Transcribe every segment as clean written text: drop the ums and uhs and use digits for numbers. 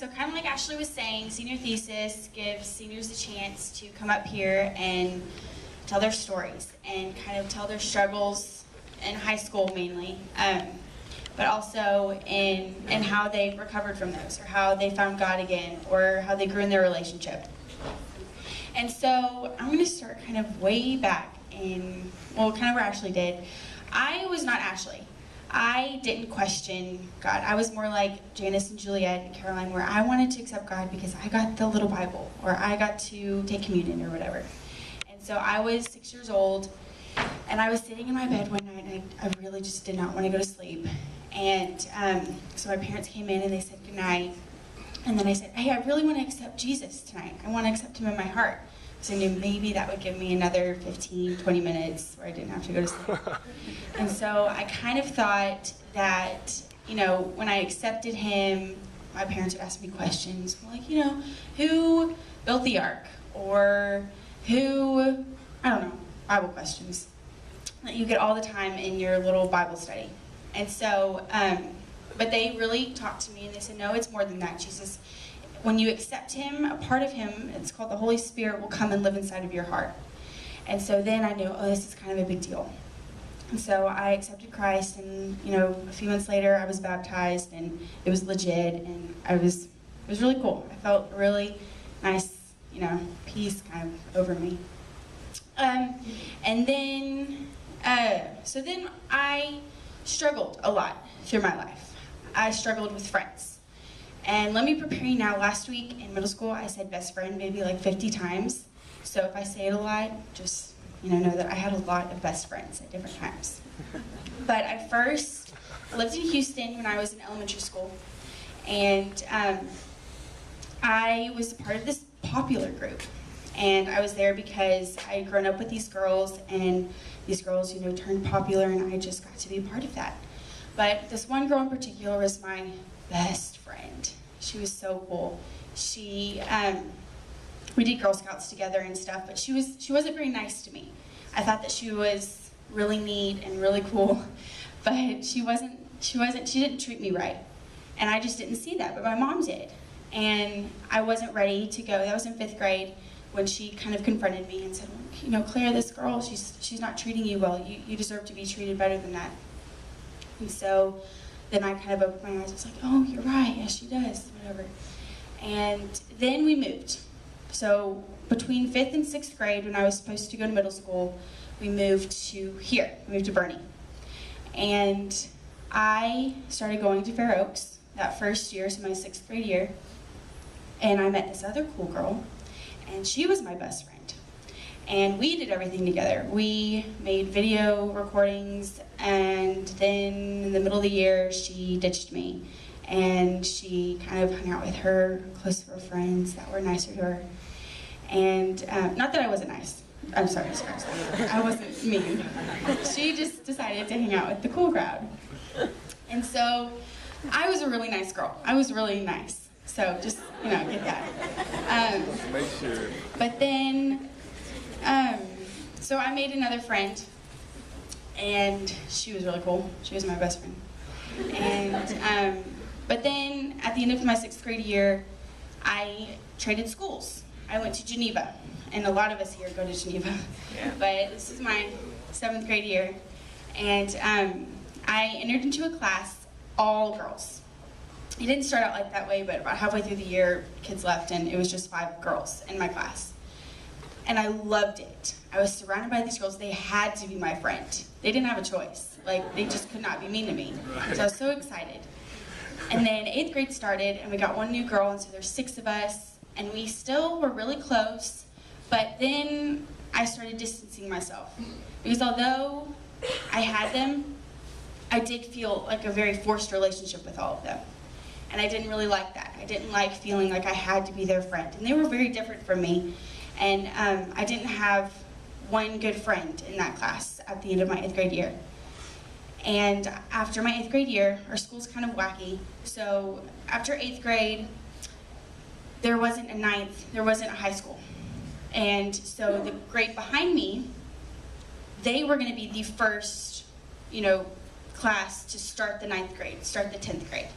so kind of like Ashley was saying, senior thesis gives seniors a chance to come up here and tell their stories and kind of tell their struggles in high school mainly, but also in how they recovered from those, or how they found God again, or how they grew in their relationship. And so I'm going to start kind of way back in, well, kind of where Ashley did. I was not Ashley. I didn't question God. I was more like Janice and Juliet and Caroline, where I wanted to accept God because I got the little Bible, or I got to take communion or whatever. And so I was 6 years old, and I was sitting in my bed one night, and I really just did not want to go to sleep. And so my parents came in and they said goodnight. And then I said, hey, I really want to accept Jesus tonight. I want to accept him in my heart. So I knew maybe that would give me another 15, 20 minutes where I didn't have to go to sleep. And so I kind of thought that, you know, when I accepted him, my parents would ask me questions like, you know, who built the ark? Or who, I don't know, Bible questions that you get all the time in your little Bible study. And so, but they really talked to me and they said, no, it's more than that. Jesus, when you accept him, a part of him, it's called the Holy Spirit, will come and live inside of your heart. And so then I knew, oh, this is kind of a big deal. And so I accepted Christ, and you know, a few months later I was baptized, and it was legit, and it was really cool. I felt really nice, you know, peace kind of over me. And then, so then I struggled a lot through my life. I struggled with friends. And let me prepare you now, last week in middle school I said best friend maybe like 50 times. So if I say it a lot, just know that I had a lot of best friends at different times. But I first lived in Houston when I was in elementary school. And I was part of this popular group. And I was there because I had grown up with these girls, and these girls, you know, turned popular, and I just got to be a part of that. But this one girl in particular was my best friend. She was so cool. She, we did Girl Scouts together and stuff, but she wasn't very nice to me. I thought that she was really neat and really cool, but she didn't treat me right. And I just didn't see that, but my mom did. And I wasn't ready to go. That was in 5th grade when she kind of confronted me and said, well, you know, Claire, this girl, she's not treating you well. You deserve to be treated better than that. And so then I kind of opened my eyes. I was like, oh, you're right. Yes, she does. Whatever. And then we moved. So between 5th and 6th grade, when I was supposed to go to middle school, we moved to here. We moved to Bernie. And I started going to Fair Oaks that first year, so my 6th grade year. And I met this other cool girl, and she was my best friend. And we did everything together. We made video recordings, and then in the middle of the year, she ditched me. And she kind of hung out with her close of her friends that were nicer to her. And not that I wasn't nice. I'm sorry, I wasn't mean. She just decided to hang out with the cool crowd. And so I was a really nice girl. I was really nice. So just, you know, get that. Make sure. But then, so I made another friend, and she was really cool. She was my best friend. And, but then at the end of my 6th grade year, I traded schools. I went to Geneva, and a lot of us here go to Geneva. Yeah. But this is my 7th grade year, and I entered into a class, all girls. It didn't start out like that way, but about halfway through the year, kids left, and it was just 5 girls in my class. And I loved it. I was surrounded by these girls. They had to be my friend. They didn't have a choice. Like, they just could not be mean to me. So I was so excited. And then 8th grade started, and we got one new girl, and so there's 6 of us, and we still were really close, but then I started distancing myself. Because although I had them, I did feel like a very forced relationship with all of them. And I didn't really like that. I didn't like feeling like I had to be their friend. And they were very different from me. And I didn't have one good friend in that class at the end of my 8th grade year. And after my 8th grade year, our school's kind of wacky. So after 8th grade, there wasn't a 9th, there wasn't a high school. And so the grade behind me, they were gonna be the first, you know, class to start the 9th grade, start the 10th grade.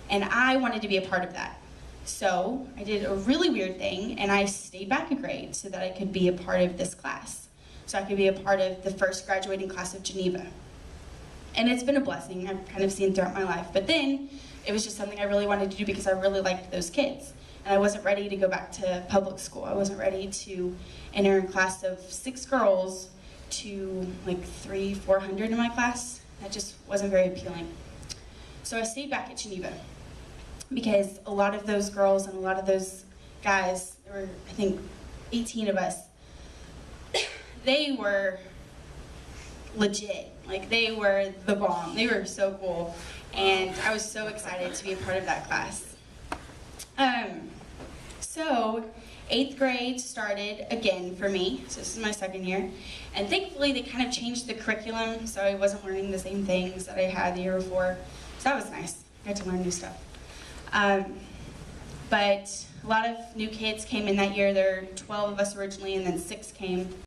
And I wanted to be a part of that. So I did a really weird thing, and I stayed back a grade so that I could be a part of this class. So I could be a part of the first graduating class of Geneva. And it's been a blessing I've kind of seen throughout my life. But then it was just something I really wanted to do because I really liked those kids. And I wasn't ready to go back to public school. I wasn't ready to enter a class of 6 girls to like 300-400 in my class. That just wasn't very appealing. So I stayed back at Geneva because a lot of those girls and a lot of those guys, there were I think 18 of us, they were legit. Like, they were the bomb. They were so cool. And I was so excited to be a part of that class. So 8th grade started again for me. So this is my 2nd year. And thankfully they kind of changed the curriculum so I wasn't learning the same things that I had the year before. So that was nice. I got to learn new stuff. But a lot of new kids came in that year. There were 12 of us originally, and then 6 came